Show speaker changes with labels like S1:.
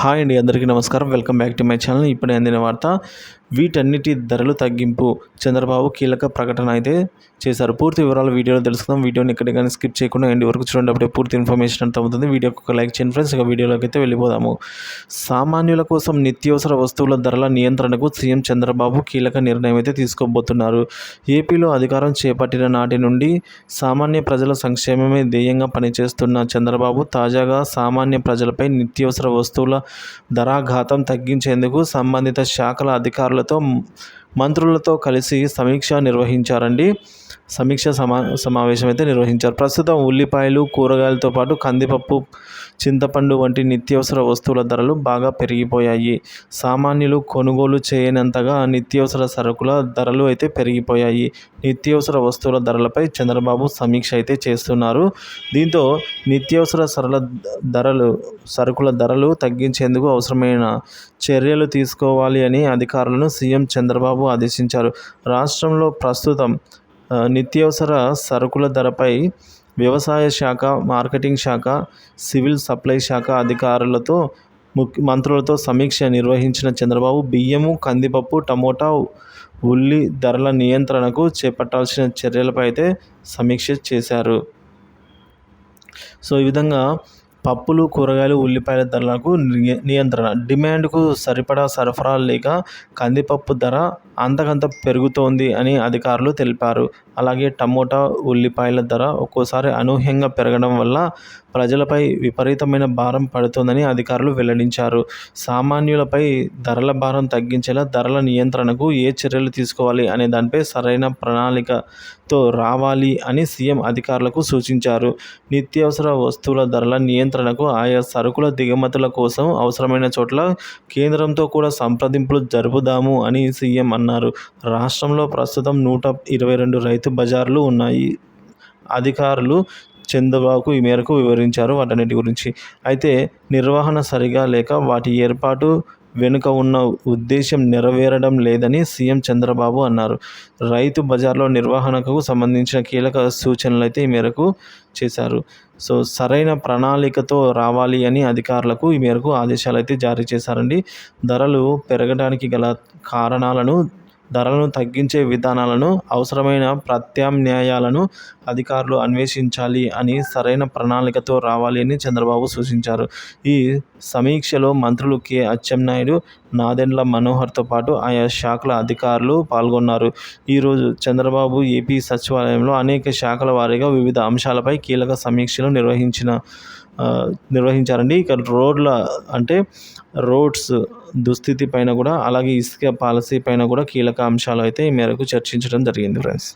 S1: Hi అండి, అందరికీ నమస్కారం. Welcome back to my channel. ఇప్పుడే అందిన వార్త. వీటన్నిటి ధరలు తగ్గింపు చంద్రబాబు కీలక ప్రకటన అయితే చేశారు. పూర్తి వివరాలు వీడియోలో తెలుసుకుందాం. వీడియోని ఎక్కడ కానీ స్కిప్ చేయకుండా ఎండ్ వరకు చూడండి. అప్పుడే పూర్తి ఇన్ఫర్మేషన్ అంతా అవుతుంది. వీడియోకి ఒక లైక్ చేయండి ఫ్రెండ్స్. ఇక వీడియోలోకి అయితే వెళ్ళిపోదాము. సామాన్యుల కోసం నిత్యావసర వస్తువుల ధరల నియంత్రణకు సీఎం చంద్రబాబు కీలక నిర్ణయం అయితే తీసుకోబోతున్నారు. ఏపీలో అధికారం చేపట్టిన నాటి నుండి సామాన్య ప్రజల సంక్షేమమే ధ్యేయంగా పనిచేస్తున్న చంద్రబాబు తాజాగా సామాన్య ప్రజలపై నిత్యావసర వస్తువుల ధరాఘాతం తగ్గించేందుకు సంబంధిత శాఖల అధికారులతో మంత్రులతో కలిసి సమీక్ష సమావేశం అయితే నిర్వహించారు. ప్రస్తుతం ఉల్లిపాయలు, కూరగాయలతో పాటు కందిపప్పు, చింతపండు వంటి నిత్యావసర వస్తువుల ధరలు బాగా పెరిగిపోయాయి. సామాన్యులు కొనుగోలు చేయనంతగా నిత్యావసర సరుకుల ధరలు అయితే పెరిగిపోయాయి. నిత్యావసర వస్తువుల ధరలపై చంద్రబాబు సమీక్ష అయితే చేస్తున్నారు. దీంతో నిత్యావసర సరుకుల ధరలు తగ్గించేందుకు అవసరమైన చర్యలు తీసుకోవాలి అని అధికారులను సీఎం చంద్రబాబు ఆదేశించారు. రాష్ట్రంలో ప్రస్తుతం నిత్యావసర సరుకుల ధరపై వ్యవసాయ శాఖ, మార్కెటింగ్ శాఖ, సివిల్ సప్లై శాఖ అధికారులతో మంత్రులతో సమీక్ష నిర్వహించిన చంద్రబాబు బియ్యము, కందిపప్పు, టమోటా, ఉల్లి ధరల నియంత్రణకు చేపట్టాల్సిన చర్యలపై అయితే సమీక్ష చేశారు. సో ఈ విధంగా పప్పులు, కూరగాయలు, ఉల్లిపాయల ధరలకు నియంత్రణ. డిమాండ్కు సరిపడా సరఫరా లేక కందిపప్పు ధర అంతకంత పెరుగుతోంది అని అధికారులు తెలిపారు. అలాగే టమోటా, ఉల్లిపాయల ధర ఒక్కోసారి అనూహ్యంగా పెరగడం వల్ల ప్రజలపై విపరీతమైన భారం పడుతోందని అధికారులు వెల్లడించారు. సామాన్యులపై ధరల భారం తగ్గించేలా ధరల నియంత్రణకు ఏ చర్యలు తీసుకోవాలి అనే దానిపై సరైన ప్రణాళికతో రావాలి అని సీఎం అధికారులకు సూచించారు. నిత్యావసర వస్తువుల ధరల నియంత్రణకు ఆయా సరుకుల దిగుమతుల కోసం అవసరమైన చోట్ల కేంద్రంతో కూడా సంప్రదింపులు జరుపుదాము అని సీఎం అన్నారు. రాష్ట్రంలో ప్రస్తుతం 122 రైతు బజార్లు ఉన్నాయి. అధికారులు చంద్రబాబుకు ఈ మేరకు వివరించారు వాటన్నిటి గురించి. అయితే నిర్వహణ సరిగా లేక వాటి ఏర్పాటు వెనుక ఉన్న ఉద్దేశం నెరవేరడం లేదని సీఎం చంద్రబాబు అన్నారు. రైతు బజార్ల నిర్వహణకు సంబంధించిన కీలక సూచనలు అయితే ఈ మేరకు చేశారు. సో సరైన ప్రణాళికతో రావాలి అని అధికారులకు ఈ మేరకు ఆదేశాలు అయితే జారీ చేశారండి. ధరలు పెరగడానికి గల కారణాలను, ధరలను తగ్గించే విధానాలను, అవసరమైన ప్రత్యామ్నాయాలను అధికారులు అన్వేషించాలి అని సరైన ప్రణాళికతో రావాలి అని చంద్రబాబు సూచించారు. ఈ సమీక్షలో మంత్రులు కె. అచ్చెన్నాయుడు, నాదెండ్ల మనోహర్తో పాటు ఆయా శాఖల అధికారులు పాల్గొన్నారు. ఈరోజు చంద్రబాబు ఏపీ సచివాలయంలో అనేక శాఖల వారీగా వివిధ అంశాలపై కీలక సమీక్షలు నిర్వహించారండి. ఇక రోడ్స్ దుస్థితి పైన కూడా, అలాగే ఇసుక పాలసీ పైన కూడా కీలక అంశాలు అయితే ఈ మేరకు చర్చించడం జరిగింది ఫ్రెండ్స్.